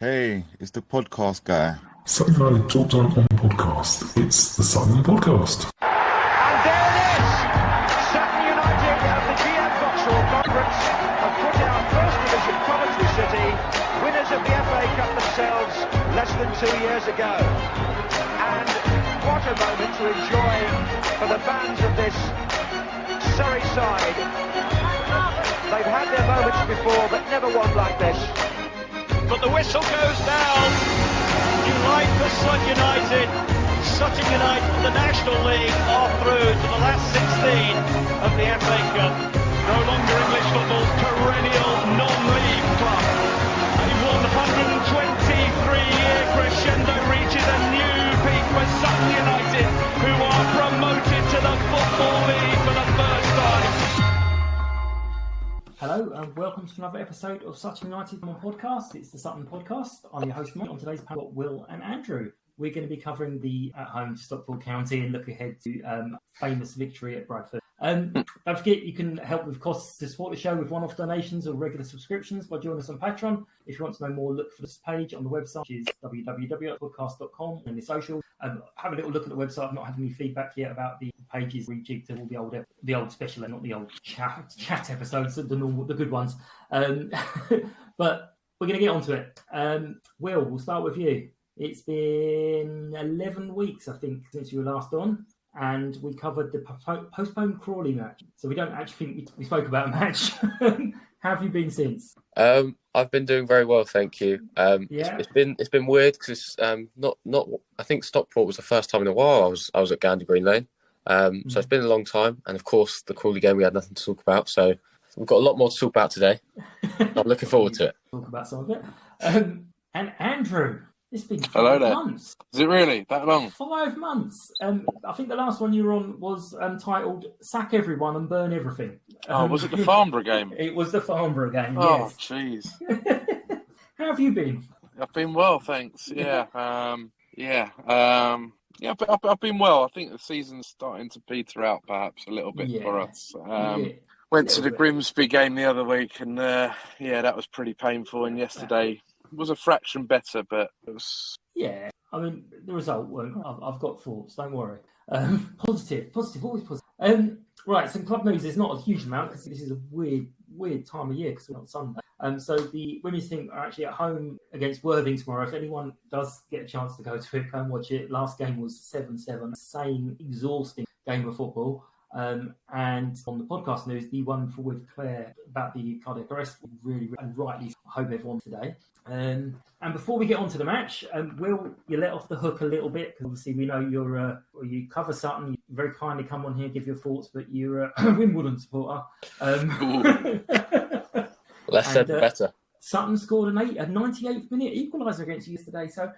Hey, it's the podcast guy. Sutton United Talk Time on podcast. It's the Sutton Podcast. And there it is! Sutton United at the GM Vauxhall Conference have put out First Division Coventry City, winners of the FA Cup themselves less than 2 years ago. And what a moment to enjoy for the fans of this Surrey side. They've had their moments before, but never one like this. But the whistle goes down. You like for Sutton United. Sutton United from the National League are through to the last 16 of the FA Cup. No longer English football's perennial non-league club. A 123-year crescendo reaches a new peak for Sutton United, who are promoted to the Football League for the first time. Hello and welcome to another episode of Sutton United Podcast. It's the Sutton Podcast. I'm your host, Mike. On today's panel, we've got Will and Andrew. We're going to be covering the at-home Stockport County and look ahead to famous victory at Bradford. Don't forget, you can help with costs to support the show with one-off donations or regular subscriptions by joining us on Patreon. If you want to know more, look for this page on the website, which is www.podcast.com, and the social. Have a little look at the website. I've not had any feedback yet about the pages rejigged to all the old special and not the old chat episodes, the good ones. But we're going to get onto it. Will, we'll start with you. It's been 11 weeks, I think, since you were last on, and we covered the postponed Crawley match. So we don't actually think we spoke about a match. How have you been since? I've been doing very well, thank you. It's been weird because not I think Stockport was the first time in a while I was at Gandy Green Lane. So it's been a long time, and of course the Crawley game we had nothing to talk about. So we've got a lot more to talk about today. I'm looking forward to it. Talk about some of it. And Andrew. It's been 5 Hello there. months. Is it really that long? 5 months. I think the last one you were on was titled "Sack Everyone and Burn Everything." Was it the Farnborough game? It was the Farnborough game. Oh, yes. jeez. How have you been? I've been well, thanks. Yeah, I've been well. I think the season's starting to peter out, perhaps a little bit for us. Went to the Grimsby game the other week, and that was pretty painful. And yesterday was a fraction better, but it was... Yeah, I mean, the result weren't... I've got thoughts, don't worry. Positive, always positive. Right, some club news is not a huge amount because this is a weird time of year because we're on Sunday. So the women's team are actually at home against Worthing tomorrow. If anyone does get a chance to go to it, go and watch it. Last game was 7-7, same exhausting game of football. And on the podcast news, the one with Claire about the cardiac arrest, really and rightly, I hope everyone today. And before we get on to the match, Will, you let off the hook a little bit because obviously we know you cover Sutton. You very kindly come on here, give your thoughts, but you're a Wimbledon supporter. Less said, the better. Sutton scored a 98th minute equaliser against you yesterday. So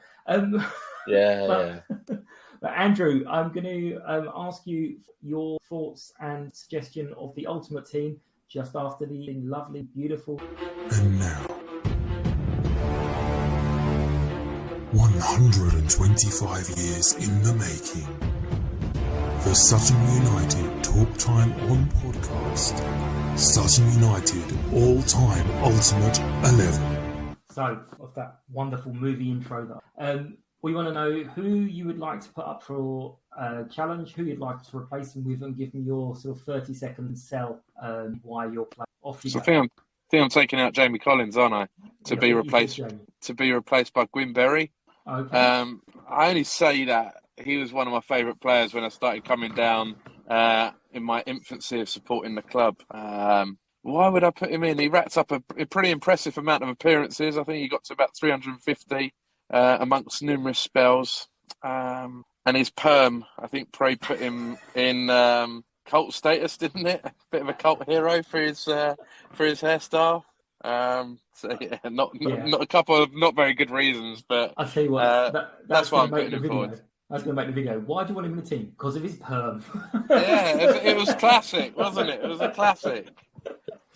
But Andrew, I'm going to ask you your thoughts and suggestion of the ultimate team just after the lovely, beautiful... And now, 125 years in the making. The Sutton United Talk Time on podcast. Sutton United all-time ultimate 11. So, of that wonderful movie intro there. We want to know who you would like to put up for a challenge, who you'd like to replace them with, and give them your sort of 30-second sell why you're playing off. So I think I'm taking out Jamie Collins, aren't I? To be replaced by Gwyn Berry. Okay. I only say that he was one of my favourite players when I started coming down in my infancy of supporting the club. Why would I put him in? He racked up a pretty impressive amount of appearances. I think he got to about 350. Amongst numerous spells, and his perm, I think Prey put him in cult status, didn't it? A bit of a cult hero for his hairstyle. Not a couple of not very good reasons, but I'll tell you what, that's why I'm putting him forward. That's going to make the video. Why do you want him in the team? Because of his perm. It was classic, wasn't it? It was a classic.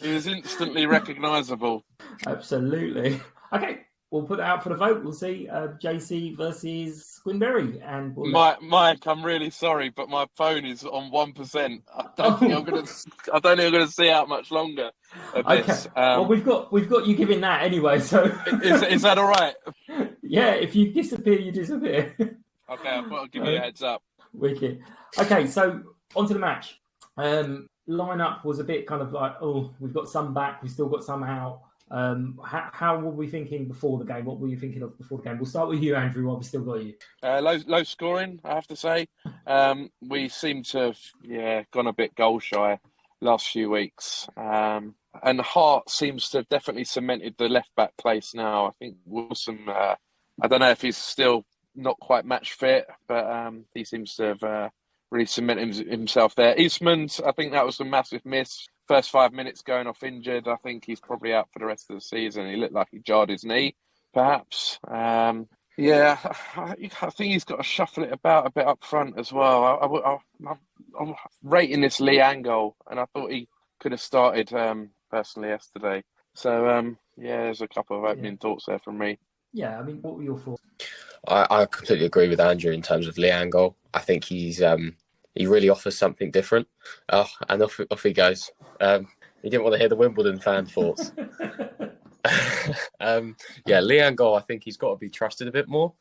He was instantly recognisable. Absolutely. Okay. we'll put it out for the vote. We'll see JC versus Quinberry. And Mike, I'm really sorry, but my phone is on 1%. I don't think I'm going to see out much longer of this. Well, we've got you giving that anyway. So is that all right? Yeah, if you disappear, you disappear. Okay, I thought I'd give you a heads up. Wicked. Okay, so on to the match. Lineup was a bit kind of like, we've got some back, we've still got some out. How were we thinking before the game? What were you thinking of before the game? We'll start with you, Andrew, while we still got you. Low scoring, I have to say. We seem to have gone a bit goal shy last few weeks. And Hart seems to have definitely cemented the left-back place now. I think Wilson, I don't know if he's still not quite match fit, but he seems to have really cemented himself there. Eastman, I think that was a massive miss. First 5 minutes going off injured. I think he's probably out for the rest of the season. He looked like he jarred his knee, perhaps. I think he's got to shuffle it about a bit up front as well. I'm rating this Liang goal, and I thought he could have started personally yesterday. So, there's a couple of opening thoughts there from me. Yeah, I mean, what were your thoughts? I completely agree with Andrew in terms of Liang goal. I think he's he really offers something different. And off he goes. He didn't want to hear the Wimbledon fan thoughts. Liang goal, I think he's got to be trusted a bit more.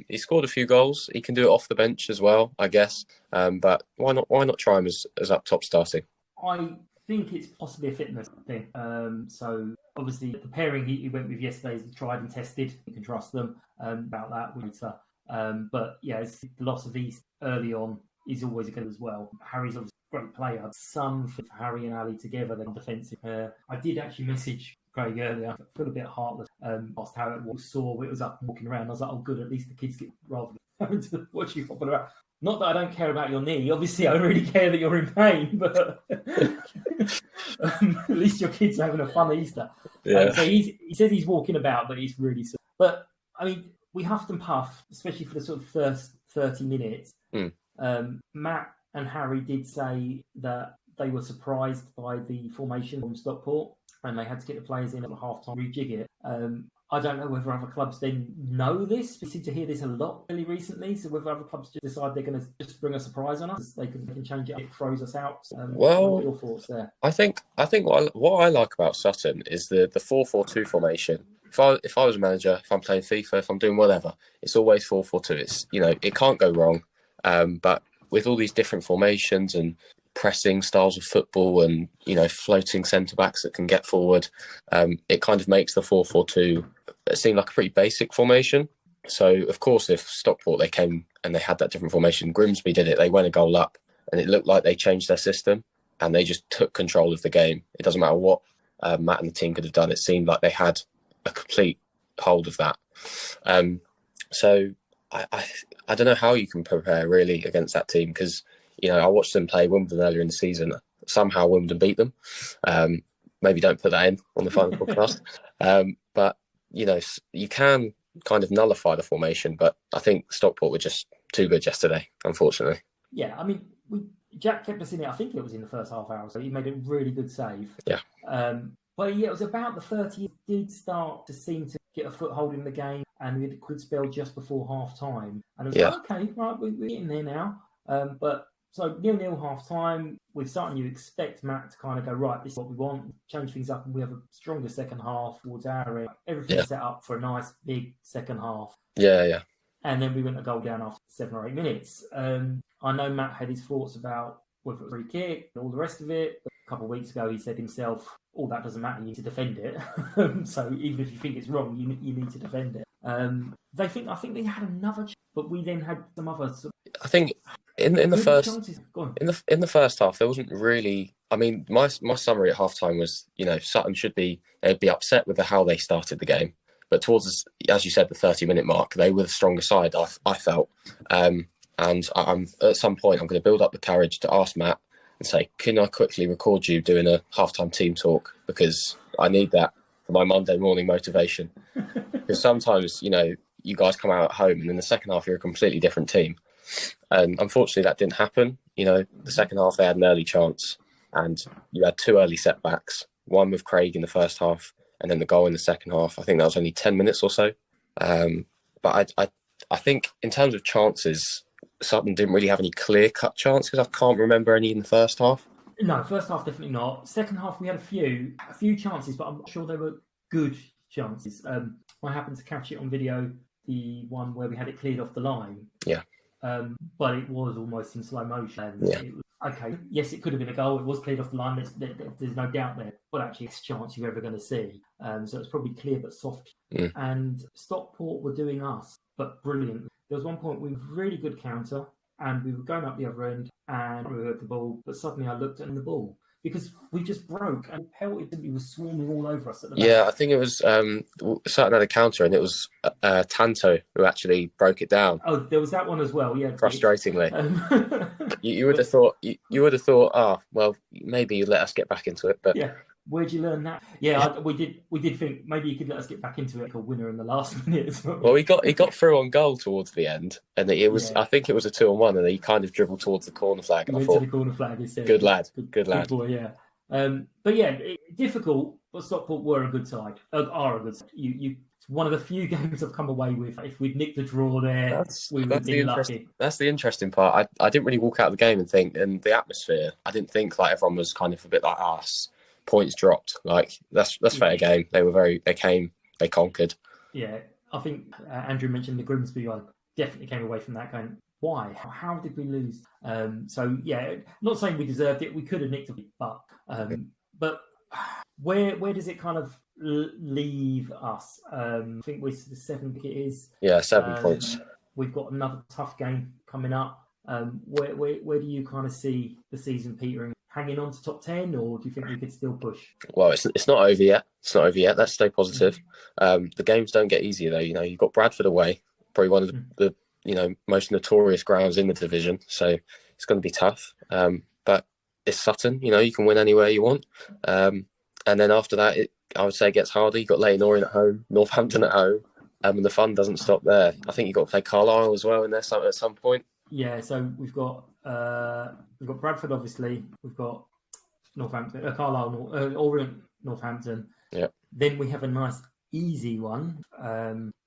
He scored a few goals. He can do it off the bench as well, I guess. But why not try him as up top starting? I think it's possibly a fitness thing. So obviously the pairing he went with yesterday is tried and tested. You can trust them about that later. But yeah, the loss of East early on is always a good as well. Harry's obviously a great player. Some for Harry and Ali together, they're defensive. I did actually message Craig earlier. I feel a bit heartless. Asked how it was, saw it was up and walking around. I was like, oh good, at least the kids get rather than having to watch you hopping around. Not that I don't care about your knee. Obviously, I really care that you're in pain, but at least your kids are having a fun Easter. Yeah. So he says he's walking about, but he's really... But, I mean, we huffed and puffed, especially for the sort of first 30 minutes. Matt and Harry did say that they were surprised by the formation from Stockport, and they had to get the players in at half-time, rejig it. I don't know whether other clubs then know this. We seem to hear this a lot really recently. So whether other clubs just decide they're going to just bring a surprise on us, they can change it. It throws us out. What are your thoughts there? I think what I like about Sutton is the 4-4-2 formation. If I was a manager, if I'm playing FIFA, if I'm doing whatever, it's always 4-4-2. It's it can't go wrong. But with all these different formations and pressing styles of football and floating centre backs that can get forward, it kind of makes the 4-4-2 seem like a pretty basic formation. So of course, if Stockport they came and they had that different formation, Grimsby did it. They went a goal up, and it looked like they changed their system and they just took control of the game. It doesn't matter what Matt and the team could have done. It seemed like they had a complete hold of that. So I don't know how you can prepare really against that team, because I watched them play Wimbledon earlier in the season. Somehow Wimbledon beat them. Maybe don't put that in on the final podcast. But you can kind of nullify the formation. But I think Stockport were just too good yesterday, unfortunately. Yeah, I mean, Jack kept us in it. I think it was in the first half hour, so he made a really good save. Yeah. But yeah, it was about the 30. It did start to seem to get a foothold in the game, and we had a good spell just before half time. And it was like, okay, right, we're in there now. So 0-0 half time. With Sutton, you expect Matt to kind of go, right, this is what we want, change things up, and we have a stronger second half towards our end. Everything's set up for a nice big second half. Yeah. And then we went a goal down after 7 or 8 minutes. I know Matt had his thoughts about whether it was a free kick and all the rest of it. But a couple of weeks ago, he said himself, all that doesn't matter, you need to defend it. So even if you think it's wrong, you need to defend it. I think they had another chance, but we then had some other... I think in the first half, there wasn't really... I mean, my summary at halftime was, Sutton they'd be upset with how they started the game. But towards, as you said, the 30-minute mark, they were the stronger side, I felt. And I'm at some point, I'm going to build up the courage to ask Matt and say, can I quickly record you doing a halftime team talk? Because I need that for my Monday morning motivation. Because sometimes, you guys come out at home and in the second half, you're a completely different team. And unfortunately, that didn't happen. The second half, they had an early chance and you had 2 early setbacks, one with Craig in the first half and then the goal in the second half. I think that was only 10 minutes or so. But I think in terms of chances, Sutton didn't really have any clear-cut chances. I can't remember any in the first half. No, first half definitely not. Second half we had a few chances, but I'm not sure they were good chances. I happened to catch it on video, the one where we had it cleared off the line. Yeah. But it was almost in slow motion. Yeah. It was, okay, yes, it could have been a goal. It was cleared off the line. There's no doubt there. But actually, it's a chance you're ever going to see. So it's probably clear but soft. Mm. And Stockport were doing us, but brilliant. There was one point we had a really good counter, and we were going up the other end, and we heard the ball. But suddenly I looked at the ball, because we just broke and pelted. It was swarming all over us at the back. Yeah, I think it was Sutton had a counter, and it was Tanto who actually broke it down. Oh, there was that one as well. Yeah, frustratingly. You would have thought. You would have thought. Oh, well, maybe you let us get back into it. But yeah, where'd you learn that? Yeah, we did think maybe you could let us get back into it, like a winner in the last minute as well. Well, he got through on goal towards the end, and it was. Yeah. I think it was a 2-on-1, and he kind of dribbled towards the corner flag. And I thought, to the corner flag. He said, "Good lad, good lad." Good boy, yeah. But yeah, difficult. But Stockport were a good side. Are a good side. It's one of the few games I've come away with. If we'd nicked the draw there, we would have been lucky. That's the interesting part. I didn't really walk out of the game and think, and the atmosphere. I didn't think like everyone was kind of a bit like us. Points dropped. Like that's fair game. They conquered. Yeah, I think Andrew mentioned the Grimsby one. Definitely came away from that going, why? How did we lose? So yeah, not saying we deserved it. We could have nicked it, but where does it kind of leave us? I think we're the 7th. It is. Yeah, 7 points. We've got another tough game coming up. Where do you kind of see the season petering? Hanging on to top 10, or do you think we could still push? Well, it's not over yet. Let's stay positive. The games don't get easier though. You've got Bradford away, probably one of the most notorious grounds in the division. So it's going to be tough. But it's Sutton. You can win anywhere you want. And then after that, I would say it gets harder. You've got Leyton Orient at home, Northampton at home, and the fun doesn't stop there. I think you've got to play Carlisle as well in there at some point. Yeah, so we've got Bradford, obviously. We've got Northampton, Carlisle, Orient, Northampton. Yeah. Then we have a nice easy one,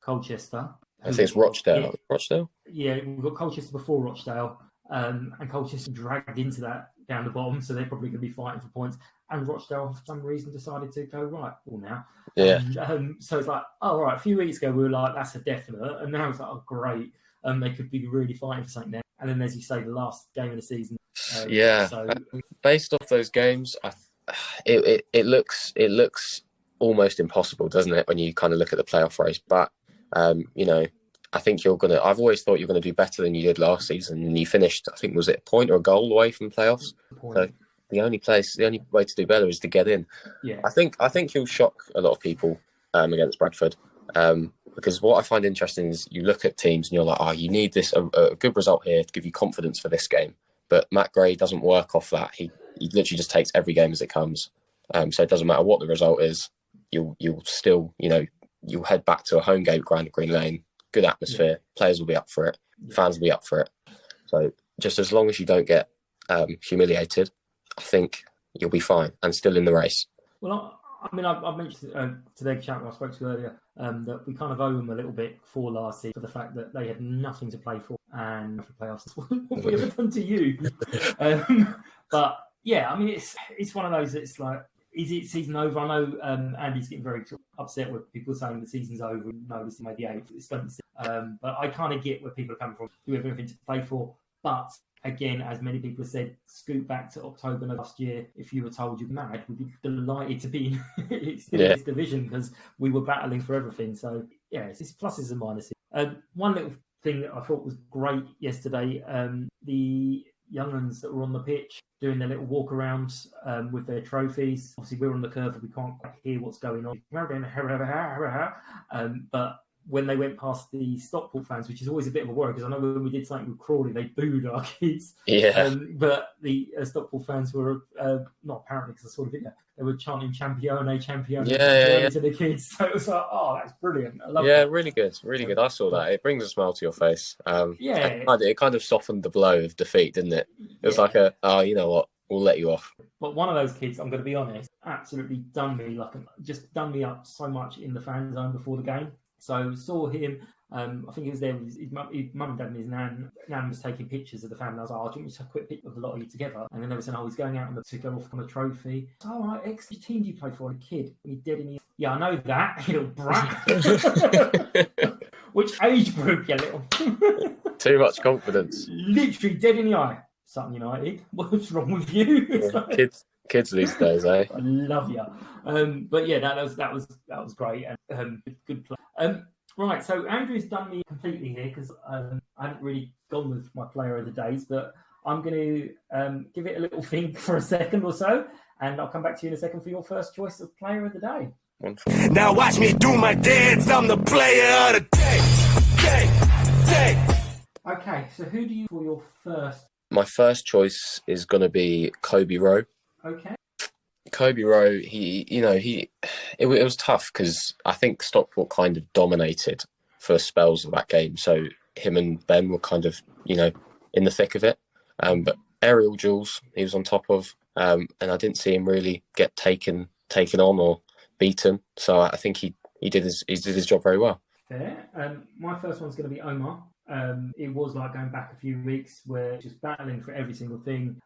Colchester. I think it's Rochdale. Yeah. Rochdale? Yeah, we've got Colchester before Rochdale, and Colchester dragged into that down the bottom, so they're probably going to be fighting for points. And Rochdale, for some reason, decided to go right all now. Yeah. And, so it's like, right, a few weeks ago we were like, that's a definite, and now it's like, oh, great. They could be really fighting for something there. And then, as you say, the last game of the season. Based off those games, it looks almost impossible, doesn't it, when you kind of look at the playoff race? But I think I've always thought you're gonna do better than you did last season, and you finished. I think was it a point or a goal away from playoffs. So the only way to do better is to get in. Yeah, I think you'll shock a lot of people against Bradford. Because what I find interesting is you look at teams and you're like, you need this a good result here to give you confidence for this game. But Matt Gray doesn't work off that. He literally just takes every game as it comes. So it doesn't matter what the result is. You'll still, you'll head back to a home game at Green Lane. Good atmosphere. Yeah. Players will be up for it. Fans will be up for it. So just as long as you don't get humiliated, I think you'll be fine and still in the race. Well, I mentioned to their chat I spoke to earlier that we kind of owe them a little bit for last season for the fact that they had nothing to play for and for playoffs. What have we ever done to you? But yeah, it's one of those that's like, is it season over? I know Andy's getting very upset with people saying the season's over. No, this is maybe 8th. It's going to but I kind of get where people are coming from. Do we have anything to play for? But again, as many people have said, scoot back to October last year. If you were told you're mad, we'd be delighted to be in this division because we were battling for everything. So yeah, it's pluses and minuses. One little thing that I thought was great yesterday, the young ones that were on the pitch doing their little walk around with their trophies. Obviously, we're on the curve and we can't quite hear what's going on. But when they went past the Stockport fans, which is always a bit of a worry, because I know when we did something with Crawley, they booed our kids. Yeah. But the Stockport fans were, not apparently, because I saw the video, they were chanting Champione to the kids. So it was like, that's brilliant. I love that. Really good. Really good. I saw that. It brings a smile to your face. It kind of softened the blow of defeat, didn't it? It was like you know what? We'll let you off. But one of those kids, I'm going to be honest, absolutely done me up so much in the fan zone before the game. So saw him. I think he was there with his mum and dad and his nan. Nan was taking pictures of the family. I was like, "Oh, do you want me to take a quick picture of the lot of you together?" And then they were saying, "Oh, he's going out to go off on a trophy." So, all right, which team do you play for? A kid. And he's dead in the... Yeah, I know that, you little brat. Which age group, you little? Too much confidence. Literally dead in the eye. Sutton United. What's wrong with you? Yeah, kids these days, eh? I love you. But yeah, that was great and good play. Right, so Andrew's done me completely here because I haven't really gone with my player of the days, but I'm going to give it a little think for a second or so, and I'll come back to you in a second for your first choice of player of the day. Wonderful. Now watch me do my dance. I'm the player of the day. Okay, so who do you for your first? My first choice is going to be Kobe Rowe. Okay. Kobe Rowe, it was tough because I think Stockport kind of dominated for spells of that game. So him and Ben were kind of, in the thick of it. But aerial duels, he was on top of, and I didn't see him really get taken on or beaten. So I think he did his job very well. Fair. My first one's going to be Omar. It was like going back a few weeks where just battling for every single thing,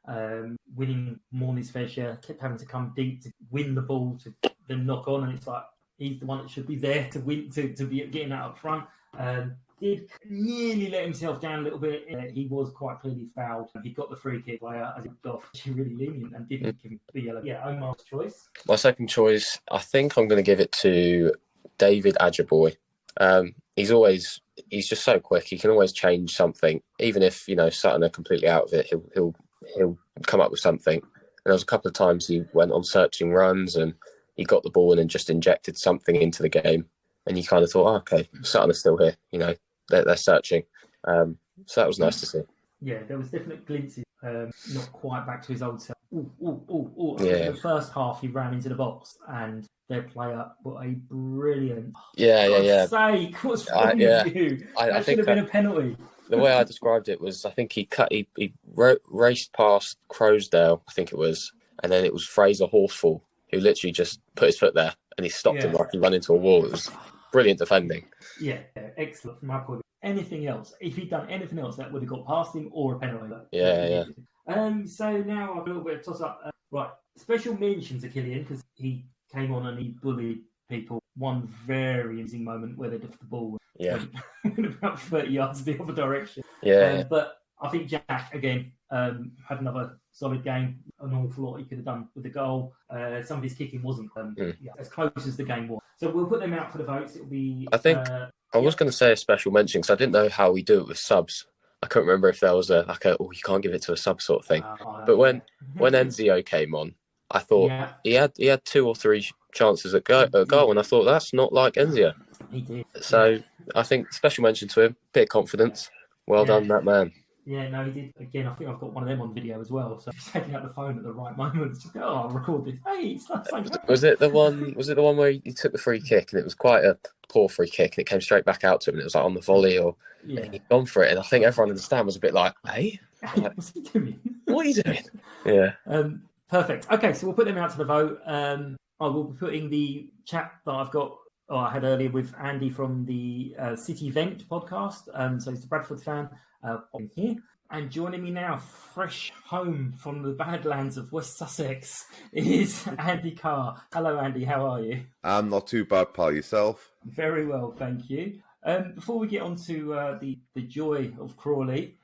winning more than his fair share, kept having to come deep to win the ball, to then knock on, and it's like he's the one that should be there to win, to be getting that up front. Did nearly let himself down a little bit. He was quite clearly fouled. He got the free kick player as he got off. She really lenient and didn't give him the yellow. Yeah, Omar's choice. My second choice, I think I'm going to give it to David Ajaboy. He's just so quick. He can always change something, even if Sutton are completely out of it. He'll come up with something. And there was a couple of times he went on searching runs and he got the ball and then just injected something into the game. And you kind of thought, okay, Sutton are still here. They're searching. So that was nice to see. Yeah, there was definite glimpses. Not quite back to his old self. Yeah. The first half, he ran into the box and their player put a brilliant. Yeah. God's sake, what's wrong with you? That should have been a penalty. The way I described it was, I think he raced past Crowsdale, I think it was, and then it was Fraser Horsfall who literally just put his foot there and he stopped him like he ran into a wall. It was brilliant defending. Yeah, excellent from my point of view. Anything else? If he'd done anything else, that would have got past him or a penalty. Yeah. So now I've got a little bit of toss up. Right, special mention to Killian because he came on and he bullied people. One very amusing moment where they left the ball went about 30 yards the other direction. But I think Jack again had another solid game. An awful lot he could have done with the goal. Some of his kicking wasn't as close as the game was. So we'll put them out for the votes. It'll be. I think I was going to say a special mention because I didn't know how we do it with subs. I couldn't remember if there was you can't give it to a sub sort of thing. But when Enzio came on, I thought he had 2 or 3 chances at goal, and I thought that's not like Enzio. He did. So I think special mention to him. Bit of confidence. Well done, that man. Yeah, no, he did. Again, I think I've got one of them on video as well. So he's taking out the phone at the right moment. Just I'll record this. Hey, it's like Was it the one where he took the free kick and it was quite a poor free kick and it came straight back out to him and it was like on the volley and he'd gone for it, and I think everyone in the stand was a bit like, hey, what's he doing? What are you doing? Yeah. Perfect. Okay, so we'll put them out to the vote. I will be putting the chat that I've got. I had earlier with Andy from the City Vent podcast. So he's the Bradford fan on here. And joining me now, fresh home from the Badlands of West Sussex, is Andy Carr. Hello, Andy. How are you? I'm not too bad, pal. Yourself? Very well, thank you. Before we get on to the joy of Crawley,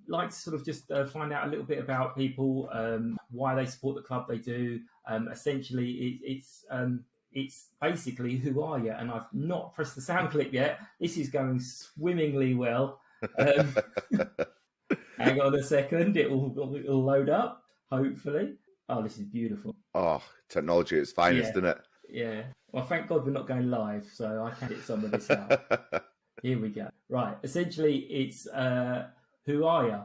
like to sort of just find out a little bit about people, why they support the club they do. Essentially, it's basically who are you? And I've not pressed the sound clip yet. This is going swimmingly well. Hang on a second. It'll load up, hopefully. Oh, this is beautiful. Oh, technology at its finest, isn't it? Yeah. Well, thank God we're not going live, so I can get some of this out. Here we go. Right. Essentially, it's who are you?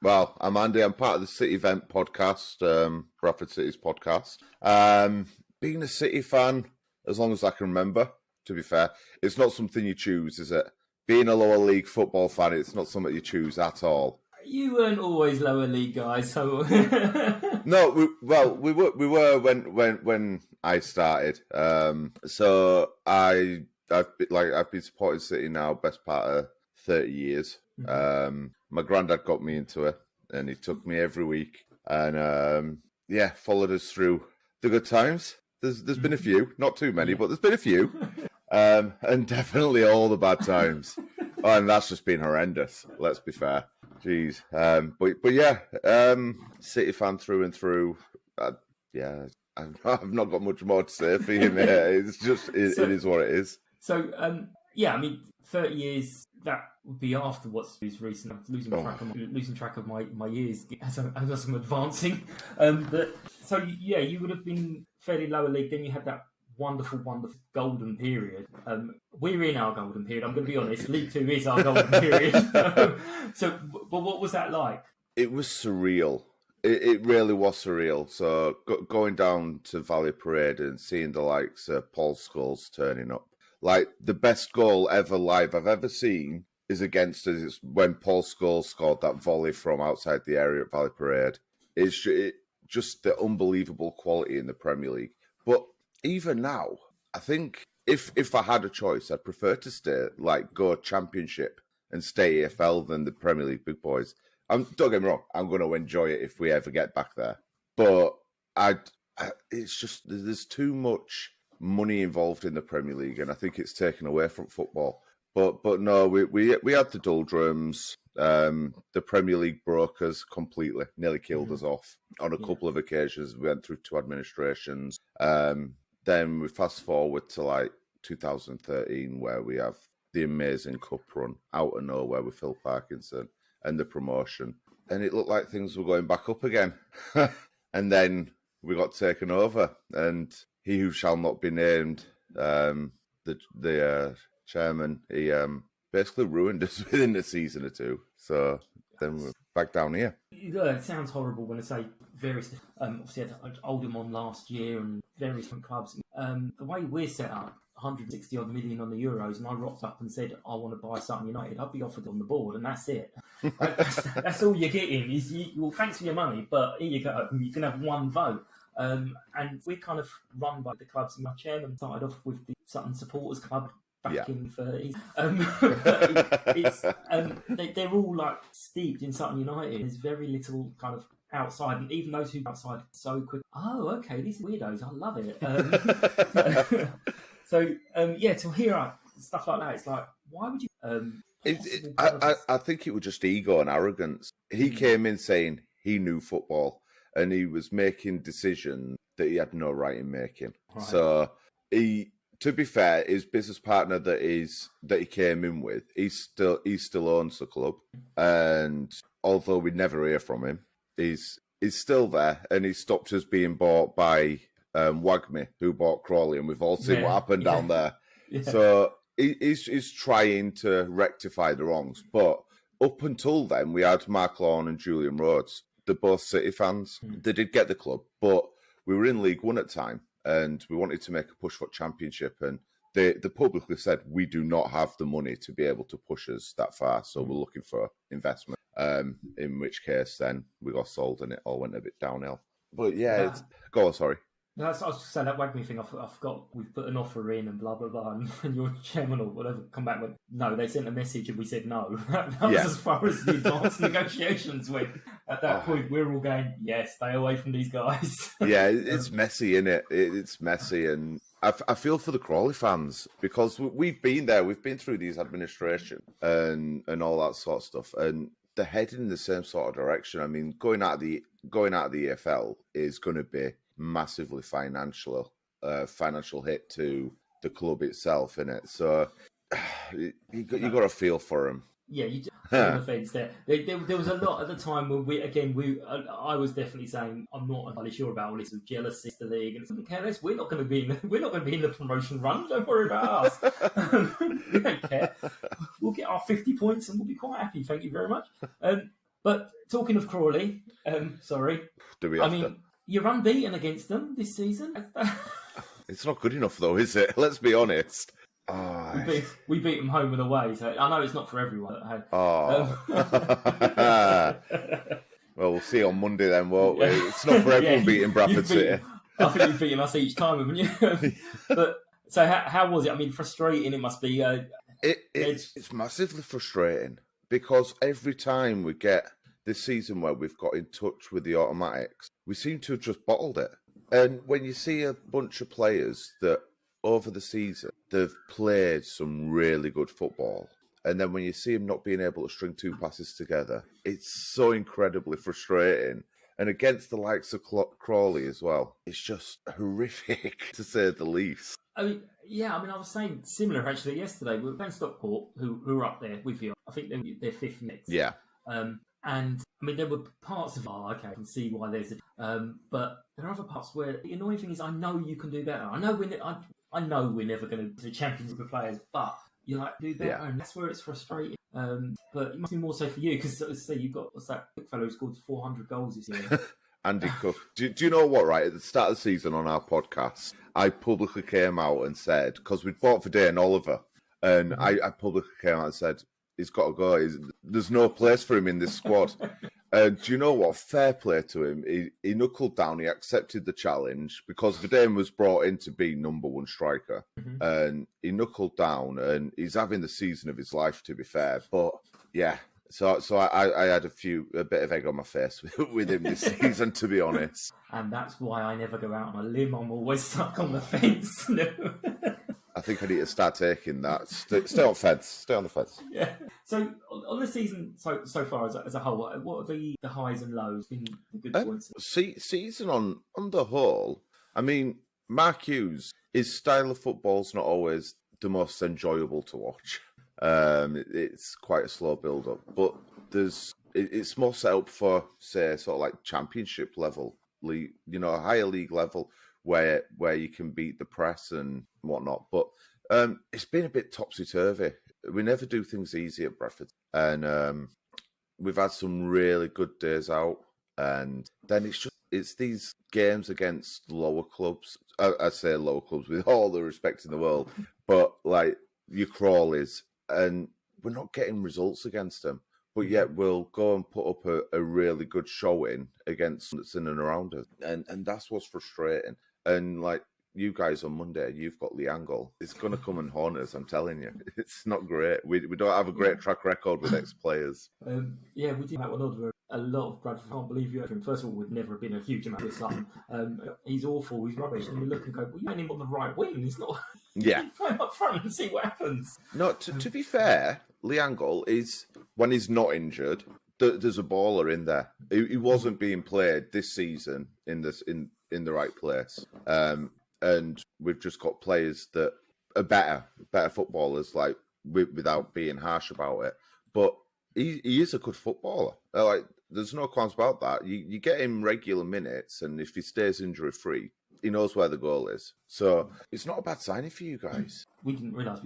Well, I'm Andy. I'm part of the City Vent podcast, Bradford City's podcast. Being a City fan, as long as I can remember, to be fair, it's not something you choose, is it? being a lower league football fan, it's not something you choose at all. You weren't always lower league guys, so no. We were when I started. So I've been supporting City now best part of 30 years. My granddad got me into it, and he took me every week, and followed us through the good times. There's been a few, not too many, but there's been a few, and definitely all the bad times. And that's just been horrendous. Let's be fair. Jeez. But yeah, City fan through and through. I've not got much more to say for you, mate. It's just, it is what it is. So, I mean, 30 years, that would be after what's recent. I'm losing track of my years as I'm advancing. You would have been fairly lower league. Then you had that wonderful golden period. We're in our golden period. I'm going to be honest. League Two is our golden period. But what was that like? It was surreal. It really was surreal. So going down to Valley Parade and seeing the likes of Paul Scholes turning up. Like, the best goal ever live I've ever seen is against us. It's when Paul Scholes scored that volley from outside the area at Valley Parade. It's just the unbelievable quality in the Premier League. But even now, I think if I had a choice, I'd prefer to go Championship and stay EFL than the Premier League big boys. Don't get me wrong, I'm going to enjoy it if we ever get back there. But it's just, there's too much money involved in the Premier League, and I think it's taken away from football. But no, we had the doldrums. The Premier League broke us completely, nearly killed us off on a couple of occasions. We went through 2 administrations. Then we fast forward to 2013, where we have the amazing cup run out of nowhere with Phil Parkinson and the promotion, and it looked like things were going back up again. And then we got taken over, and he who shall not be named, the chairman, he basically ruined us within a season or two. So then we're back down here. Yeah, it sounds horrible when I say various. Obviously, I had Oldham last year and various different clubs. The way we're set up, 160 odd million on the Euros, and I rocked up and said I want to buy Sutton United, I'd be offered on the board, and that's it. That's all you're getting. Well, thanks for your money, but here you go. You can have one vote. And we're kind of run by the clubs. My chairman started off with the Sutton Supporters Club back in the 30s. They're all steeped in Sutton United. There's very little kind of outside, and even those who are outside so quick. Oh, okay, these are weirdos. I love it. To hear stuff like that, it's like, why would you? I think it was just ego and arrogance. He came in saying he knew football, and he was making decisions that he had no right in making. Right. So to be fair, his business partner that he came in with, he still owns the club, and although we never hear from him, he's still there, and he stopped us being bought by Wagme, who bought Crawley, and we've all seen what happened down there. Yeah. So he's trying to rectify the wrongs, but up until then, we had Mark Lawn and Julian Rhodes. They're both City fans. They did get the club, but we were in League One at the time, and we wanted to make a push for Championship, and they publicly said, we do not have the money to be able to push us that far, so we're looking for investment, in which case then we got sold and it all went a bit downhill. But go on, sorry. No, I was just saying that Wagme thing. I forgot we've put an offer in and blah blah blah, and your chairman or whatever come back with no. They sent a message and we said no. That was as far as the advanced negotiations went. At that point, we were all going, yes, stay away from these guys. Yeah, it's messy, isn't it? It's messy, and I feel for the Crawley fans because we've been there. We've been through these administration and all that sort of stuff, and they're heading in the same sort of direction. I mean, going out of the EFL is going to be massively financial hit to the club itself, innit? So you got to feel for them. Yeah, you do. On the fence there. There was a lot at the time when I was definitely saying I'm not entirely sure about all this of jealousy of the league, and it's careless. We're not going to be in the promotion run. Don't worry about us. We don't care. We'll get our 50 points and we'll be quite happy. Thank you very much. But talking of Crawley, sorry. Do we have to? You're unbeaten against them this season. It's not good enough, though, is it? Let's be honest. Oh, we beat them home and away, so I know it's not for everyone. But, hey. Well, we'll see on Monday then, won't we? It's not for everyone beating Bradford City. I think you've beaten us each time, haven't you? But so how was it? I mean, frustrating it must be. It's massively frustrating because every time we get this season where we've got in touch with the automatics, we seem to have just bottled it. And when you see a bunch of players that over the season, they've played some really good football. And then when you see them not being able to string two passes together, it's so incredibly frustrating. And against the likes of Crawley as well, it's just horrific, to say the least. I was saying similar actually yesterday. We were playing Stockport, who were up there with you. I think they're fifth next. Yeah. And I mean, there were parts of I can see why there's but there are other parts where the annoying thing is I know you can do better. I know we're never going to be the champions of the players, but you like do better, and that's where it's frustrating. But it must be more so for you because say you've got that fellow who scored 400 goals this year. Andy Cook. Do you know what, right? At the start of the season on our podcast, I publicly came out and said, because we'd bought Verde and Oliver, and I publicly came out and said, he's got to go. There's no place for him in this squad. Do you know what? Fair play to him. He knuckled down. He accepted the challenge because Verdane was brought in to be number one striker. And he knuckled down and he's having the season of his life, to be fair. But yeah, so I had a bit of egg on my face with him this season, to be honest. And that's why I never go out on a limb. I'm always stuck on the fence. I think I need to start taking that. Stay on fence. Stay on the fence. Yeah. So on the season so far as a whole, what are the highs and lows? Been the good points. Season on the whole, I mean, Mark Hughes, his style of football's not always the most enjoyable to watch. It's quite a slow build up, but it's more set up for, say, sort of like championship level, league, a higher league level where you can beat the press and whatnot. But it's been a bit topsy-turvy. We never do things easy at Bradford. And we've had some really good days out. And then it's these games against lower clubs. I say lower clubs with all the respect in the world. But like your Crawleys. And we're not getting results against them. But yet we'll go and put up a really good showing against that's in and around us. And that's what's frustrating. And like you guys on Monday, you've got Liangle. It's going to come and haunt us, I'm telling you. It's not great. We don't have a great track record with ex-players. We did have a lot of Bradford. I can't believe you. First of all, we've never been a huge amount of Sutton. He's awful. He's rubbish. And we look and go, well, you had him on the right wing. He's not. Yeah. Play him up front and see what happens. No, to be fair, Liangle is, when he's not injured, there's a baller in there. He wasn't being played this season in the right place. And we've just got players that are better footballers, like without being harsh about it. But he is a good footballer. Like, there's no qualms about that. You get him regular minutes, and if he stays injury free, he knows where the goal is. So it's not a bad signing for you guys. We didn't realise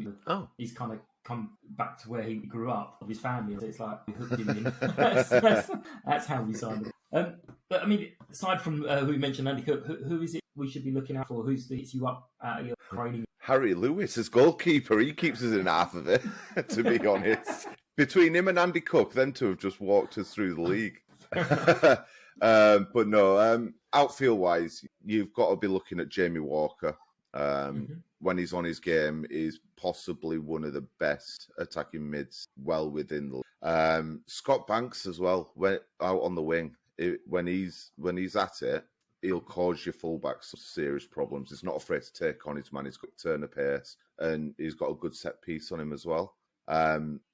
he's kind of come back to where he grew up with his family. So it's like we hooked him in. That's how we signed him. But I mean, aside from who we mentioned, Andy Cook, who is it we should be looking out for? Who's gets you up out of your training? Harry Lewis as goalkeeper. He keeps us in half of it, to be honest. Between him and Andy Cook, them two have just walked us through the league. But no, outfield-wise, you've got to be looking at Jamie Walker. When he's on his game, he's possibly one of the best attacking mids well within the Scott Banks as well, when out on the wing. When he's at it, he'll cause your fullback some serious problems. He's not afraid to take on his man. He's got to turn the pace, and he's got a good set piece on him as well.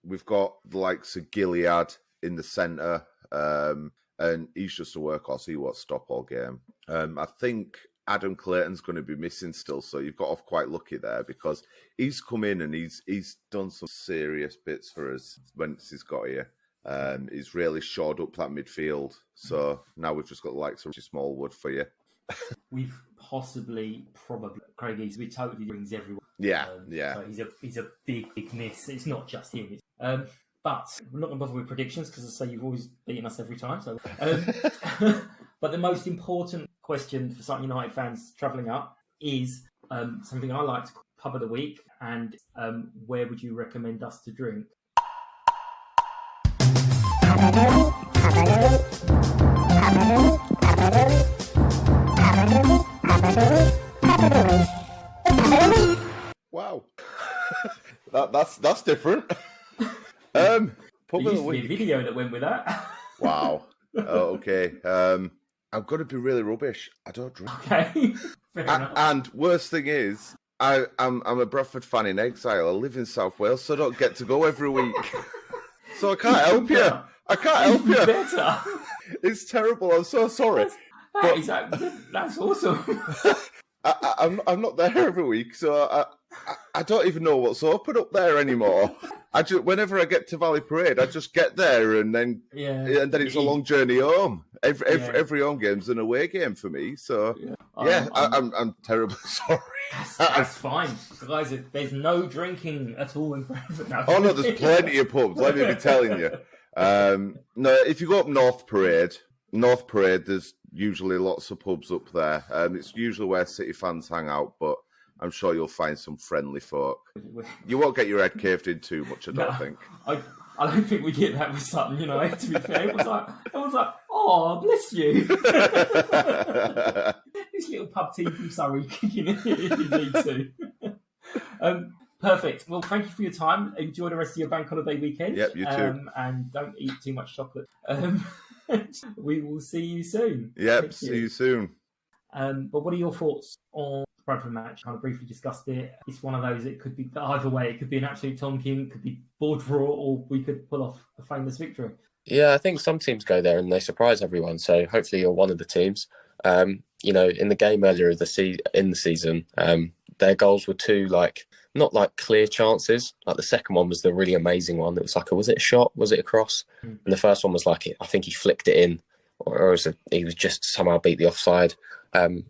We've got the likes of Gilead in the centre, and he's just a workhorse. He won't stop all game. I think Adam Clayton's going to be missing still, so you've got off quite lucky there because he's come in and he's done some serious bits for us once he's got here. He's really shored up that midfield. So now we've just got the likes of Richie Smallwood for you. We've probably Craig Easby totally brings everyone. Yeah. So he's a big miss. It's not just him. But we're not going to bother with predictions because, as I say, you've always beaten us every time. So, but the most important question for Sutton United fans travelling up is something I like to pub of the week, and where would you recommend us to drink? Wow, that's different. Pub There of used the to be a week. video that went with that. Wow. Oh, okay. I'm going to be really rubbish. I don't drink. Okay. Fair enough. And worst thing is, I'm a Bradford fan in exile. I live in South Wales, so I don't get to go every week. So I can't help you. I can't help you. Better. It's terrible. I'm so sorry. That's awesome. I'm not there every week, so I don't even know what's open up there anymore. Whenever I get to Valley Parade, I just get there, and then it's a long journey home. Every home game's an away game for me. So I'm terribly sorry. That's fine, guys. There's no drinking at all in Bradford now. Oh no, there's plenty of pubs. Let me be telling you. No, if you go up North Parade, there's usually lots of pubs up there. It's usually where City fans hang out, but I'm sure you'll find some friendly folk. You won't get your head caved in too much, I don't think. I don't think we get that with Sutton United, to be fair. It was like, oh, bless you. This little pub team from Surrey kicking it if you need to. Perfect. Well, thank you for your time. Enjoy the rest of your bank holiday weekend. Yep, you too. And don't eat too much chocolate. We will see you soon. Yep, see you soon. But what are your thoughts on the Bradford match? Kind of briefly discussed it. It's one of those, it could be either way. It could be an absolute tonking, could be board draw, or we could pull off a famous victory. Yeah, I think some teams go there and they surprise everyone. So hopefully you're one of the teams. In the game earlier in the season, their goals were two, not clear chances. Like the second one was the really amazing one. It was was it a shot? Was it a cross? And the first one was I think he flicked it in, or he was just somehow beat the offside.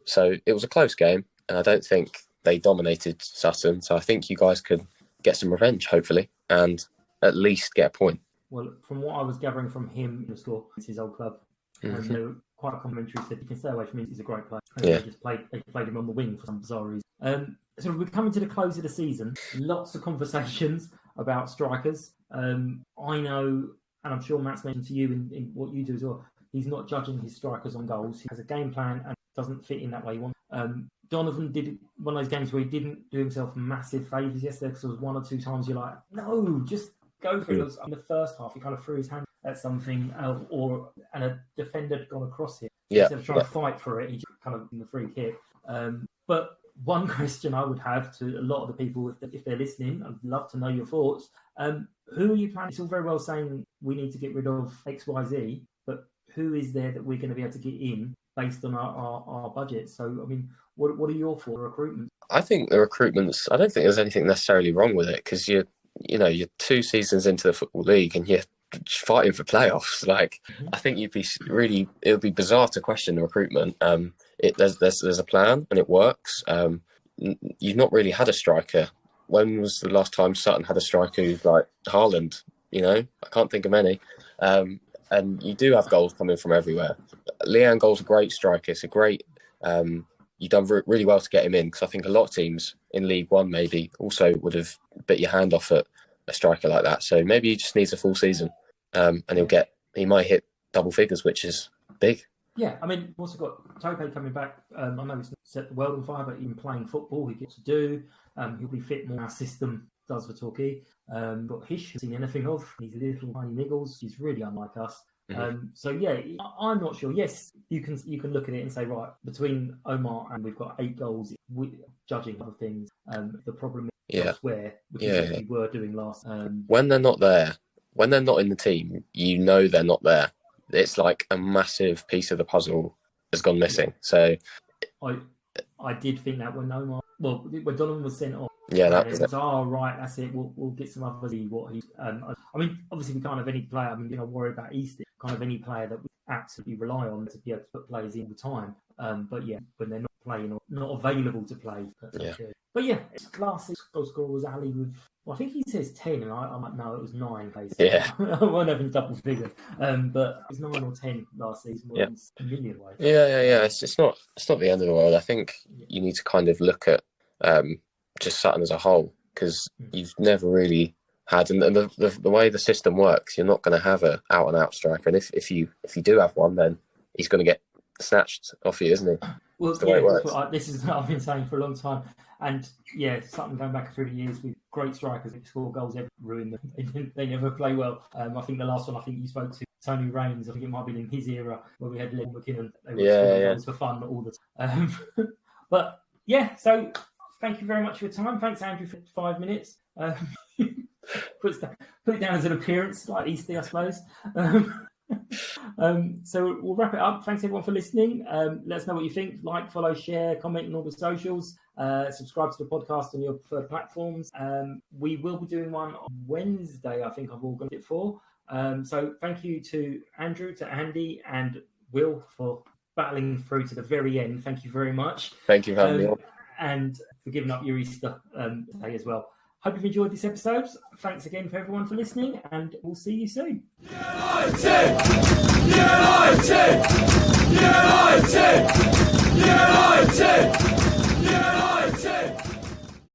So it was a close game, and I don't think they dominated Sutton. So I think you guys could get some revenge, hopefully, and at least get a point. Well, from what I was gathering from him in the score, it's his old club. And they were quite complimentary, said you can stay away from him, he's a great player. And they played him on the wing for some bizarre reason. So we're coming to the close of the season. Lots of conversations about strikers. I know, and I'm sure Matt's mentioned to you in what you do as well, he's not judging his strikers on goals. He has a game plan and doesn't fit in that way he wants. Donovan did one of those games where he didn't do himself massive favours yesterday, because there was one or two times you're like, no, just go for it. In the first half, he kind of threw his hand at something, and a defender had gone across him. Instead of trying to fight for it, he just kind of in the free kick. But one question I would have to a lot of the people, if they're listening, I'd love to know your thoughts. Who are you planning? It's all very well saying we need to get rid of X, Y, Z, but who is there that we're going to be able to get in based on our budget? So, I mean, what are your thoughts on recruitment? I think the recruitment's, I don't think there's anything necessarily wrong with it, because you're 2 seasons into the Football League and you're fighting for playoffs. I think it would be bizarre to question the recruitment. There's a plan and it works. You've not really had a striker. When was the last time Sutton had a striker who's like Haaland? I can't think of many. And you do have goals coming from everywhere. Leanne Goal's a great striker. It's a great. You've done really well to get him in, because I think a lot of teams in League One maybe also would have bit your hand off at a striker like that. So maybe he just needs a full season, and he might hit double figures, which is big. Yeah, I mean, we've also got Tope coming back. I know he's not set the world on fire, but even playing football, he gets to do. He'll be fit more. Our system does for Torquay. Got Hish, seen anything of. He's little tiny niggles. He's really unlike us. So yeah, I'm not sure. Yes, you can look at it and say, right, between Omar and we've got 8 goals. Judging other things, the problem is elsewhere, which is what we were doing last. When they're not there, when they're not in the team, they're not there. It's like a massive piece of the puzzle has gone missing. So I did think that when Donovan was sent off. Yeah, that was it. Right, that's it. We'll get some others. What he? I mean, obviously we can't have any player. I mean, worry about Easter. Kind of any player that we absolutely rely on to be able to put players in all the time. But yeah, when they're not playing or not available to play. But yeah, last goal scorer was Ali with. Well, I think he says 10, and I might know it was 9. Basically, I won't have double figures. But it was 9 or 10 last season. A million ways. Yeah. It's not the end of the world. I think you need to kind of look at just Sutton as a whole, because you've never really had, and the way the system works, you're not going to have a out and out striker, and if you do have one, then he's going to get snatched off you, isn't he? Well, that's the way it works. This is what I've been saying for a long time. And yeah, Sutton going back through the years with great strikers that score goals, every ruin them. They never play well. I think the last one you spoke to, Tony Raines, I think it might have been in his era where we had Len McKinnon. They were scoring goals for fun all the time. But yeah, so thank you very much for your time. Thanks, Andrew, for 5 minutes. Put it down as an appearance, like Easter, I suppose. So we'll wrap it up. Thanks everyone for listening. Let us know what you think. Like, follow, share, comment on all the socials. Subscribe to the podcast on your preferred platforms. We will be doing one on Wednesday, I think I've organised it for. So thank you to Andrew, to Andy and Will for battling through to the very end. Thank you very much. Thank you for having me on. And for giving up your Easter day as well. Hope you've enjoyed this episode. Thanks again for everyone for listening, and we'll see you soon. United! United! United! United! United!